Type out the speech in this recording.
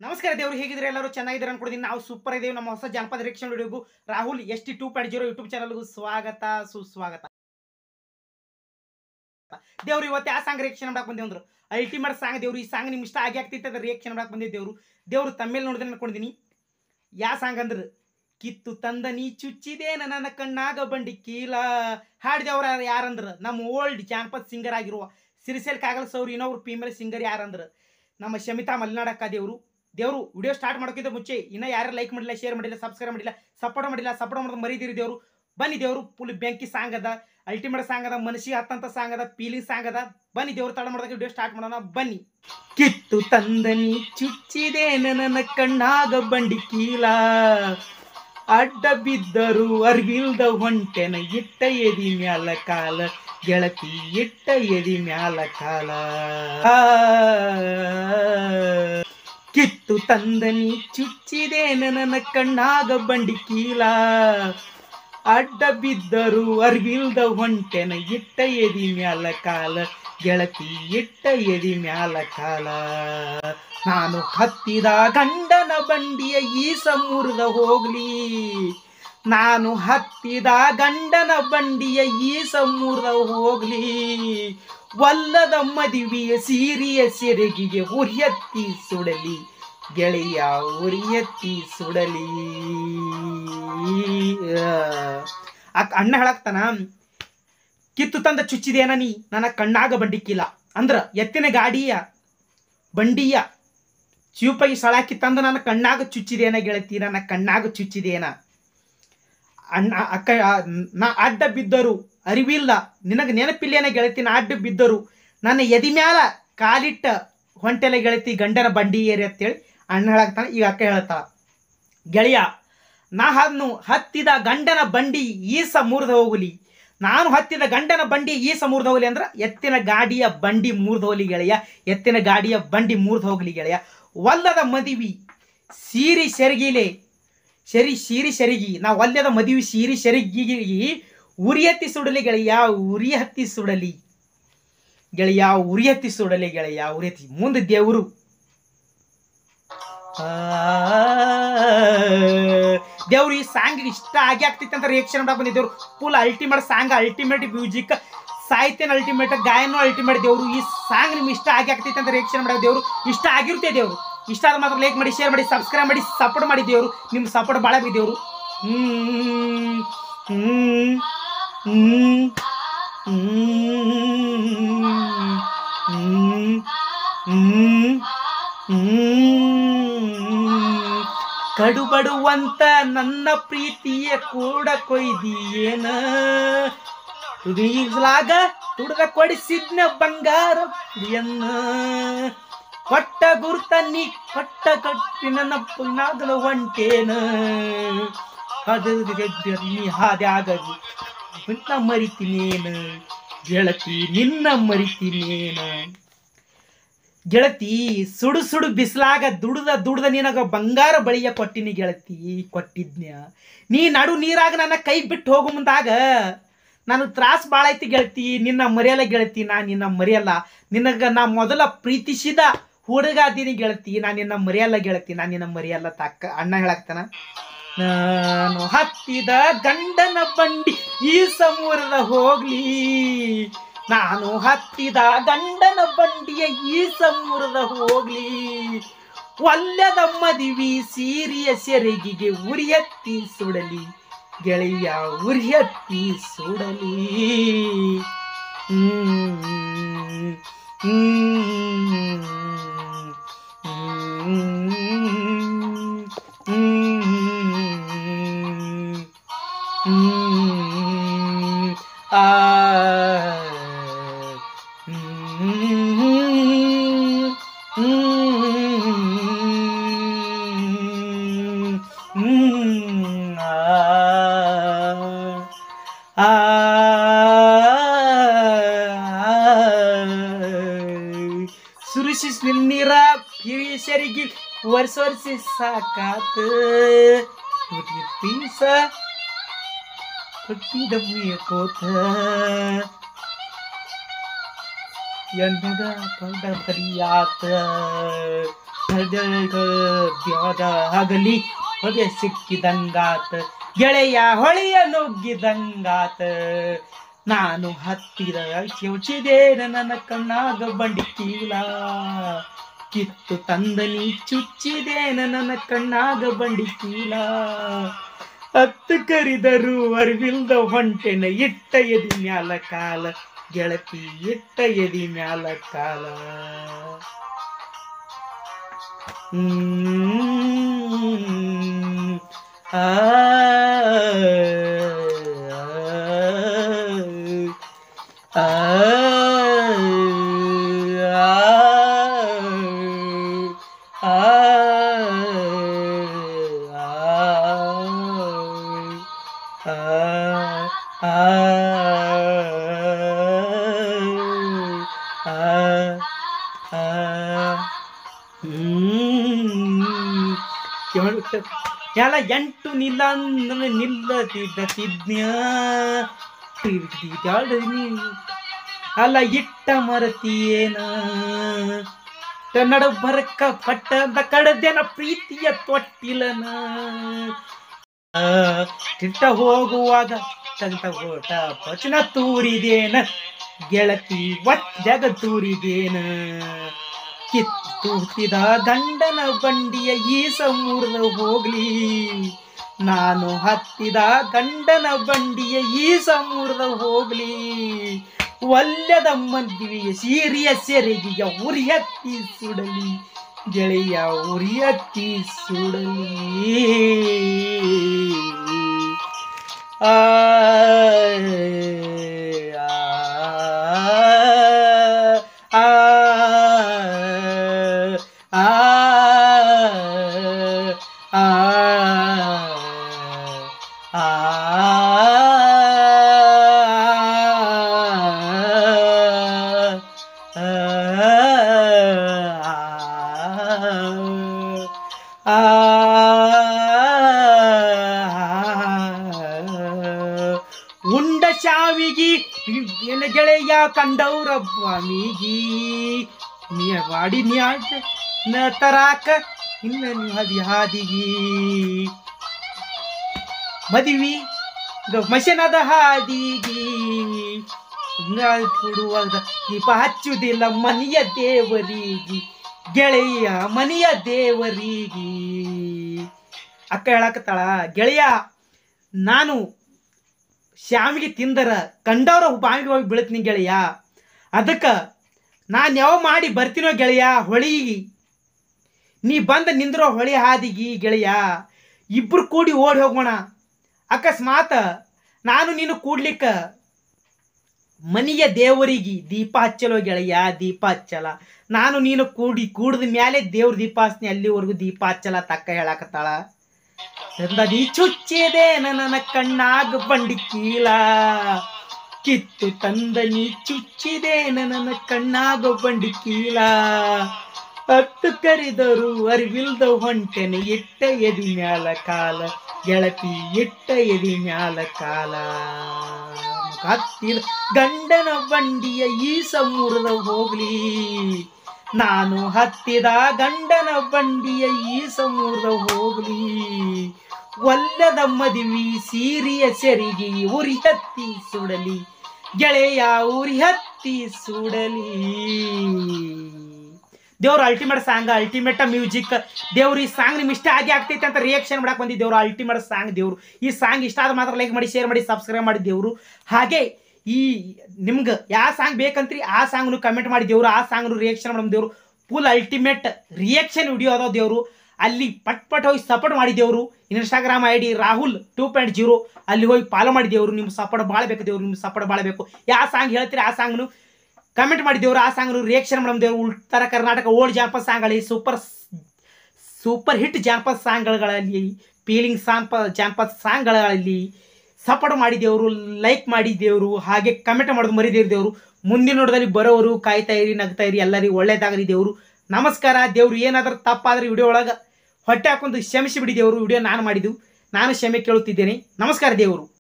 ನಮಸ್ಕಾರ ದೇವರು ಹೇಗಿದ್ರೆ ಎಲ್ಲರೂ ಚೆನ್ನಾಗಿದ್ದಾರೆ ಅನ್ಕೊಡ್ತೀನಿ. ನಾವು ಸೂಪರ್ ಇದ್ದೇವೆ. ನಮ್ಮ ಹೊಸ ಜಾನಪದ ರಿಯಾಕ್ಷನ್ ವಿಡಿಯೋಗೂ ರಾಹುಲ್ ST2.0 ಯೂಟ್ಯೂಬ್ ಚಾನಲ್ಗೂ ಸ್ವಾಗತ ಸುಸ್ವಾಗತ. ದೇವ್ರು ಇವತ್ತು ಯಾವ ಸಾಂಗ್ ರಿಯಾಕ್ಷನ್ ಮಾಡಕ್ ಬಂದೇವ್ ಅಂದ್ರೆ ಅಲ್ಟಿಮೇಟ್ ಸಾಂಗ್. ದೇವ್ರು ಈ ಸಾಂಗ್ ನಿಮ್ಗೆ ಇಷ್ಟ ಆಗ್ತಿತ್ತು ಅದ್ರ ರಿಯಾಕ್ಷನ್ ಮಾಡಕ್ ಬಂದಿದ್ದೆ. ದೇವ್ರು ತಮ್ಮೇಲೆ ನೋಡಿದ್ರೆ ಅನ್ಕೊಂಡಿದ್ದೀನಿ. ಯಾವ ಸಾಂಗ್ ಅಂದ್ರೆ ಕಿತ್ತು ತಂದ ನೀ ಚುಚ್ಚಿದೆ ನನ್ನ ಕಣ್ಣಾಗ ಬಂಡಿ ಕೀಲ. ಹಾಡಿದವ್ರ ಯಾರಂದ್ರ ನಮ್ಮ ಓಲ್ಡ್ ಜಾನಪದ ಸಿಂಗರ್ ಆಗಿರುವ ಸಿರಿಸೆಲ್ ಕಾಗಲ್ ಸೌರ್. ಇನ್ನೊಬ್ರು ಫೀಮೇಲ್ ಸಿಂಗರ್ ಯಾರಂದ್ರ ನಮ್ಮ ಶಮಿತಾ ಮಲ್ನಾಡಕ್ಕ. ದೇವ್ರು ವಿಡಿಯೋ ಸ್ಟಾರ್ಟ್ ಮಾಡೋಕ್ಕಿಂತ ಮುಂಚೆ ಇನ್ನ ಯಾರು ಲೈಕ್ ಮಾಡಿಲ್ಲ, ಶೇರ್ ಮಾಡಿಲ್ಲ, ಸಬ್ಸ್ಕ್ರೈಬ್ ಮಾಡಿಲ್ಲ, ಸಪೋರ್ಟ್ ಮಾಡೋದು ಮರೀದಿರಿ. ದೇವ್ರು ಬನ್ನಿ. ದೇವ್ರು ಫುಲ್ ಬೆಂಕಿ ಸಾಂಗ್ ಅದ, ಅಲ್ಟಿಮೇಟ್ ಸಾಂಗ್ ಅದ, ಮನಸ್ಸಿಗೆ ಹತ್ತಂತ ಸಾಂಗ್ ಅದ, ಫೀಲಿಂಗ್ ಸಾಂಗ್ ಅದ. ಬನ್ನಿ ದೇವ್ರು ತಡ ಮಾಡೋದಕ್ಕೆ ವಿಡಿಯೋ ಸ್ಟಾರ್ಟ್ ಮಾಡೋಣ ಬನ್ನಿ. ಕಿತ್ತು ತಂದನಿ ಚುಚ್ಚಿದೆ ನನ್ನ ಕಣ್ಣಾಗ ಬಂಡಿ ಕೀಲ. ಅಡ್ಡ ಬಿದ್ದರು ಅರ್ಗಿಲ್ದ ಹೊಂಟೆನ ಇಟ್ಟ ಎದಿ ಮ್ಯಾಲ ಕಾಲ. ಗೆಳತಿ ಇಟ್ಟ ಎದಿ ಮ್ಯಾಲ ಕಾಲ. ಕಿತ್ತು ತಂದನಿ ಚುಚ್ಚಿದೆ ನನ್ನ ಕಣ್ಣಾಗ ಬಂಡಿ ಕೀಲ. ಅಡ್ಡ ಬಿದ್ದರು ಅರ್ಗಿಲ್ದ ಹೊಂಟೆನ ಇಟ್ಟ ಎದಿ ಮ್ಯಾಲ ಕಾಲ. ಗೆಳತಿ ಇಟ್ಟ ಎದಿ ಮ್ಯಾಲ ಕಾಲ. ನಾನು ಹತ್ತಿದ ಗಂಡನ ಬಂಡಿಯ ಈಸ ಮುರಿದ ಹೋಗ್ಲಿ. ನಾನು ಹತ್ತಿದ ಗಂಡನ ಬಂಡಿಯ ಈಸ ಮುರಿದ ಹೋಗ್ಲಿ. ಒಲ್ಲದ ಮದುವೆಯ ಸೀರಿಯ ಸೆರಗಿಗೆ ಉರಿಯತ್ತಿ ಸುಡಲಿ. ಗೆಳೆಯ ಉರಿಯತ್ತಿ ಸುಡಲಿ. ಅಣ್ಣ ಹೇಳಕ್ತಾನ, ಕಿತ್ತು ತಂದ ಚುಚ್ಚಿದೇನ ನೀ ನನ್ನ ಕಣ್ಣಾಗ ಬಂಡಿಕ್ಕಿಲ್ಲ ಅಂದ್ರ ಎತ್ತಿನ ಗಾಡಿಯ ಬಂಡಿಯ ಚೂಪಾಗಿ ಸಳಾಕಿ ತಂದ ನನ್ನ ಕಣ್ಣಾಗ ಚುಚ್ಚಿದೇನ ಗೆಳತಿ, ನನ್ನ ಕಣ್ಣಾಗ ಚುಚ್ಚಿದೇನ. ಅಣ್ಣ ಅಕ್ಕ ನಾ ಅಡ್ಡ ಬಿದ್ದರು ಅರಿವಿಲ್ಲ ನಿನಗೆ ನೆನಪಿಲ್ಲೇನ ಗೆಳತಿ. ನಾ ಅಡ್ಡ ಬಿದ್ದರು ನನ್ನ ಎದಿ ಮ್ಯಾಲ ಕಾಲಿಟ್ಟ ಹೊಂಟೆಲೆ ಗೆಳತಿ ಗಂಡನ ಬಂಡಿ ಏರಿ ಅಂತೇಳಿ ಅಣ್ಣ ಹೇಳಾಕ್ತಾನೆ. ಈಗ ಅಕ್ಕ ಹೇಳ್ತಾಳ, ಗೆಳೆಯ ನಾನು ಹತ್ತಿದ ಗಂಡನ ಬಂಡಿ ಈಸ ಮುರಿದ ಹೋಗಲಿ. ನಾನು ಹತ್ತಿದ ಗಂಡನ ಬಂಡಿ ಈಸ ಮುರಿದ ಹೋಗಲಿ ಅಂದ್ರೆ ಎತ್ತಿನ ಗಾಡಿಯ ಬಂಡಿ ಮುರಿದ ಹೋಗಲಿ ಗೆಳೆಯ. ಎತ್ತಿನ ಗಾಡಿಯ ಬಂಡಿ ಮುರಿದ ಹೋಗಲಿ ಗೆಳೆಯ. ಒಲ್ಲದ ಮದುವೆ ಸೀರಿ ಸೆರಗಿಲೆ ಸೀರಿ ಸೆರಗಿ. ನಾ ಒಲ್ಲದ ಮದುವೆ ಸೀರಿ ಸೆರಗಿಗೆ ಉರಿ ಹತ್ತಿ ಸುಡಲಿ ಗೆಳೆಯ, ಉರಿ ಹತ್ತಿ ಸುಡಲಿ ಗೆಳೆಯ, ಉರಿ ಹತ್ತಿ ಸುಡಲಿ ಗೆಳೆಯ, ಉರಿ ಹತ್ತಿ. ಮುಂದೆ ದೇವರು ಈ ಸಾಂಗ್ ಇಷ್ಟ ಆಗ್ತೈತೆ ಅಂತ ರಿಯಾಕ್ಷನ್ ಮಾಡಕ್ ಬಂದಿದ್ದೇವ್ರು. Full ultimate song, ultimate music, ಸಾಹಿತ್ಯನ ಅಲ್ಟಿಮೇಟ್, ಗಾಯನ ಅಲ್ಟಿಮೇಟ್. ದೇವ್ರು ಈ ಸಾಂಗ್ ನಿಮ್ಗೆ ಇಷ್ಟ ಆಗ್ತೈತೆ ಅಂತ ರಿಯಾಕ್ಷನ್ ಮಾಡಕ್ ದೇವ್ರು ಇಷ್ಟ ಆಗಿರುತ್ತೆ. ದೇವ್ರು ಇಷ್ಟ ಆದ ಮಾತ್ರ ಲೈಕ್ ಮಾಡಿ, ಶೇರ್ ಮಾಡಿ, ಸಬ್ಸ್ಕ್ರೈಬ್ ಮಾಡಿ, ಸಪೋರ್ಟ್ ಮಾಡಿ. ದೇವ್ರು ನಿಮ್ಮ ಸಪೋರ್ಟ್ ಭಾಳ ಬಿದ್ದೇವ್ರು. ಕಡುಬಡುವಂತ ನನ್ನ ಪ್ರೀತಿಯ ಕೂಡ ಕೊಯ್ದಿಯೇನ. ತುಡಿಲಾಗ ತುಡದ ಕೊಡಿಸಿದ್ನ ಬಂಗಾರ ಎನ್ನ. ಕೊಟ್ಟ ಗುರುತ ನೀ ಕೊಟ್ಟ ಕಟ್ಟಿ ನನ್ನ ಪುನಾಗಲ ಹೊಂಟೇನ. ನೀ ಹಾದ್ಯಾಗದು ನಿನ್ನ ಮರಿತೀನೇನ ಗೆಳತಿ, ನಿನ್ನ ಮರಿತೀನೇನ ಗೆಳತಿ. ಸುಡು ಸುಡು ಬಿಸಿಲಾಗ ದುಡ್ದ ನಿನಗ ಬಂಗಾರ ಬಳಿಯ ಕೊಟ್ಟಿನಿ ಗೆಳತಿ, ಕೊಟ್ಟಿದ್ನ್ಯ. ನೀ ನಡು ನೀರಾಗ ನನ್ನ ಕೈ ಬಿಟ್ಟು ಹೋಗು ಮುಂದಾಗ ನನಗೆ ತ್ರಾಸ ಭಾಳ ಐತಿ ಗೆಳತಿ. ನಿನ್ನ ಮರೆಯಲ್ಲ ಗೆಳತಿ, ನಾ ನಿನ್ನ ಮರೆಯಲ್ಲ. ನಿನಗ ನಾ ಮೊದಲ ಪ್ರೀತಿಸಿದ ಹುಡುಗ ಅದೀನಿ ಗೆಳತಿ, ನಾ ನಿನ್ನ ಮರೆಯಲ್ಲ ಗೆಳತಿ, ನಾ ನಿನ್ನ ಮರೆಯಲ್ಲ ತಾಕ ಅಣ್ಣ ಹೇಳಾಕ್ತಾನ. ನಾನು ಹತ್ತಿದ ಗಂಡನ ಬಂಡಿ ಈ ಸಮೂರದ ಹೋಗ್ಲಿ. ನಾನು ಹತ್ತಿದ ಗಂಡನ ಬಂಡಿಯ ಈ ಸಮೂರದ ಹೋಗ್ಲಿ. ಒಲ್ಲದ ಮದುವೆ ಸೀರಿಯ ಸೆರಗಿಗೆ ಉರಿಯತ್ತಿ ಸುಡಲಿ ಗೆಳೆಯ, ಉರಿಯತ್ತಿ ಸುಡಲಿ. ಸುರಿಸಿ ನೀರ ಹಿರಿಯ ಸರಿಗೆ ವರ್ಷಿ ಸಾಕಾತ. ಪೀಸ ಕೊಟ್ಟಿದ ಮುಯಕೋತ ಎನ್ನದ ಪಂಡ ಕರಿಯಾತ. ಆಗಲಿ ಹೊಗೆ ಸಿಕ್ಕಿದಂಗಾತ ಗೆಳೆಯ ಹೊಳೆಯ ನುಗ್ಗಿದಂಗಾತ ನಾನು ಹತ್ತಿರ ಚುಚಿದೇನ ನನ್ನ ಕಣ್ಣಾಗ ಬಂಡಿ ಕೀಲ ಕಿತ್ತು ತಂದನಿ ಚುಚ್ಚಿದೇನ ನನ್ನ ಕಣ್ಣಾಗ ಬಂಡಿ ಕೀಲ ಹತ್ತು ಕರಿದರು ಅರಿವಿಲ್ದ ಹೊಂಟೆನ ಇಟ್ಟ ಎದಿ ಮ್ಯಾಲ ಕಾಲ ಗೆಳತಿ ಇಟ್ಟ ಎದಿ ಮ್ಯಾಲ ಕಾಲ ಆ ಎಲ್ಲ ಎಂಟು ನಿಲ್ಲ ನಿಲ್ಲದಿದ್ದ ಅಲ್ಲ ಇಟ್ಟ ಮರತಿಯೇನ ಕನ್ನಡ ಬರಕ ಪಟ್ಟದ ಕಡದೇನ ಪ್ರೀತಿಯ ತೊಟ್ಟಿಲನ ತಿಟ್ಟ ಹೋಗುವಾಗ ತಂತ ಓಟ ಪಚನ ತೂರಿದೇನ ಗೆಳತಿ ಒತ್ತ್ಯಾಗ ತೂರಿದೇನ ಕಿತ್ತೂತಿದ ಗಂಡನ ಬಂಡಿಯ ಈಸ ಮುರಿದ ಹೋಗ್ಲಿ ನಾನು ಹತ್ತಿದ ಗಂಡನ ಬಂಡಿಯ ಈಸ ಮುರಿದ ಹೋಗ್ಲಿ ಒಲ್ಲೆದ ಮದ್ವಿಯ ಸೀರಿಯ ಸೆರೆಗಿಯ ಉರಿಯತ್ತಿ ಸುಡಲಿ ಗೆಳೆಯ ಉರಿಯತ್ತಿ ಸುಡಲಿ ಆ ಉಂಡ ಶಾವಿಗಿ ಗೆಳೆಯ ಕಂಡವ್ರ ಸ್ವಾಮಿಗಿ ನೀ ಮಾಡಿ ನ ತರಾಕ ಇನ್ನ ನೀ ಹಾದಿಗಿ ಮದುವಿ ಮಶನದ ಹಾದಿಗಿ ಕೊಡುವಾಗ ದೀಪ ಹಚ್ಚುವುದಿಲ್ಲ ಮನೆಯ ದೇವರಿಗೆ ಗೆಳೆಯ ಮನೆಯ ದೇವರಿಗೆ ಅಕ್ಕ ಹೇಳಕತ್ತಾಳ ಗೆಳೆಯ ನಾನು ಶ್ಯಾಮಿಗೆ ತಿಂದರ ಕಂಡವ್ರ ಬಾವಿಗೆ ಹೋಗಿ ಬೀಳ್ತೀನಿ ಗೆಳೆಯ ಅದಕ್ಕೆ ನಾನು ಯಾವ ಮಾಡಿ ಬರ್ತೀನೋ ಗೆಳೆಯ ಹೊಳಿಗಿ ನೀ ಬಂದು ನಿಂದ್ರೋ ಹೊಳಿ ಹಾದಿಗಿ ಗೆಳೆಯ ಇಬ್ರು ಕೂಡಿ ಓಡಿ ಹೋಗೋಣ ಅಕಸ್ಮಾತ್ ನಾನು ನೀನು ಕೂಡ್ಲಿಕ್ಕ ಮನೆಯ ದೇವರಿಗೆ ದೀಪ ಹಚ್ಚಲೋ ಗೆಳೆಯ ದೀಪ ಹಚ್ಚಲ ನಾನು ನೀನು ಕೂಡಿದ ಮ್ಯಾಲೆ ದೇವ್ರ ದೀಪ ಹಚ್ತೀನಿ ಅಲ್ಲಿವರೆಗೂ ದೀಪ ಹಚ್ಚಲ ತಕ್ಕ ಹೇಳಕತ್ತಾಳ ನೀ ಚುಚ್ಚಿದೆ ನನ್ನ ಕಣ್ಣಾಗ ಬಂಡಿ ಕೀಲ ಕಿತ್ತು ತಂದ ನೀ ಚುಚ್ಚಿದೆ ನನ್ನ ಕಣ್ಣಾಗ ಬಂಡಿ ಕೀಲ ಹತ್ತು ಕರಿದರು ಅರಿವಿಲ್ದ ಹೊಂಟೆನೆ ಇಟ್ಟ ಎದಿ ಮ್ಯಾಲ ಕಾಲ ಗೆಳತಿ ಇಟ್ಟ ಎದಿ ಮ್ಯಾಲ ಕಾಲ ಹತ್ತಿರ ಗಂಡನ ಬಂಡಿಯ ಈಸ ಮುರಿದ ಹೋಗ್ಲಿ ನಾನು ಹತ್ತಿದ ಗಂಡನ ಬಂಡಿಯ ಈಸ ಮುರಿದ ಹೋಗ್ಲಿ ಒಲ್ಲದ ಮದುವೆ ಸೀರಿಯ ಸೆರಿಗೆ ಉರಿ ಹತ್ತಿ ಸುಡಲಿ ಗೆಳೆಯ ಉರಿ ಹತ್ತಿ ಸುಡಲಿ ದೇವ್ರ ಅಲ್ಟಿಮೇಟ್ ಸಾಂಗ್ ಅಲ್ಟಿಮೇಟ್ ಮ್ಯೂಸಿಕ್ ದೇವ್ರು ಈ ಸಾಂಗ್ ನಿಮ್ಗೆ ಇಷ್ಟ ಆಗ್ತೈತೆ ಅಂತ ರಿಯಾಕ್ಷನ್ ಮಾಡಕ್ಕೆ ಬಂದಿದ್ದೇವ್ರು ಅಲ್ಟಿಮೇಟ್ ಸಾಂಗ್ ದೇವ್ರು ಈ ಸಾಂಗ್ ಇಷ್ಟ ಆದ ಮಾತ್ರ ಲೈಕ್ ಮಾಡಿ ಶೇರ್ ಮಾಡಿ ಸಬ್ಸ್ಕ್ರೈಬ್ ಮಾಡಿ ದೇವ್ರು ಹಾಗೆ ಈ ನಿಮ್ಗೆ ಯಾವ ಸಾಂಗ್ ಬೇಕಂತ್ರಿ ಆ ಸಾಂಗ್ನು ಕಮೆಂಟ್ ಮಾಡಿ ದೇವ್ರು ಆ ಸಾಂಗ್ನು ರಿಯಾಕ್ಷನ್ ಮಾಡಿ ದೇವ್ರು ಫುಲ್ ಅಲ್ಟಿಮೇಟ್ ರಿಯಾಕ್ಷನ್ ವಿಡಿಯೋ ಅದಾವ ದೇವ್ರು ಅಲ್ಲಿ ಪಟ್ ಹೋಗಿ ಸಪೋರ್ಟ್ ಮಾಡಿದೇವ್ರು ಇನ್ಸ್ಟಾಗ್ರಾಮ್ ID ರಾಹುಲ್ 2.0 ಅಲ್ಲಿ ಹೋಗಿ ಫಾಲೋ ಮಾಡಿದೇವ್ರು ನಿಮ್ಮ ಸಪೋರ್ಟ್ ಭಾಳ ಬೇಕು ದೇವ್ರು ನಿಮ್ಮ ಸಪೋರ್ಟ್ ಭಾಳ ಬೇಕು ಯಾವ ಸಾಂಗ್ ಹೇಳ್ತೀರಿ ಆ ಸಾಂಗ್ನು ಕಮೆಂಟ್ ಮಾಡಿದೇವ್ರು ಆ ಸಾಂಗ್ನು ರಿಯಾಕ್ಷನ್ ಮಾಡಿದೇವ್ರು ಉತ್ತರ ಕರ್ನಾಟಕ ಓಲ್ಡ್ ಜಾನಪದ ಸಾಂಗ್ಗಳಲ್ಲಿ ಸೂಪರ್ ಹಿಟ್ ಜಾನಪದ ಸಾಂಗ್ಗಳಲ್ಲಿ ಫೀಲಿಂಗ್ ಜಾನಪದ ಸಾಂಗ್ಗಳಲ್ಲಿ ಸಪೋರ್ಟ್ ಮಾಡಿದೇವ್ರು ಲೈಕ್ ಮಾಡಿದೇವ್ರು ಹಾಗೆ ಕಮೆಂಟ್ ಮಾಡೋದು ಮರಿದೇವ್ರು ಮುಂದಿನ ನೋಡದಲ್ಲಿ ಬರೋರು ಕಾಯ್ತಾ ಇರಿ ನಗ್ತಾ ಇರಿ ಎಲ್ಲರಿಗೂ ಒಳ್ಳೇದಾಗಲಿ ದೇವ್ರು ನಮಸ್ಕಾರ ದೇವ್ರು ಏನಾದರೂ ತಪ್ಪಾದ್ರೆ ವಿಡಿಯೋ ಒಳಗೆ ಹೊಟ್ಟೆ ಹಾಕೊಂಡು ಕ್ಷಮಿಸಿ ಬಿಡಿ ದೇವ್ರು ವಿಡಿಯೋ ನಾನು ಮಾಡಿದ್ದು ನಾನು ಕ್ಷಮೆ ಕೇಳುತ್ತಿದ್ದೇನೆ ನಮಸ್ಕಾರ ದೇವ್ರು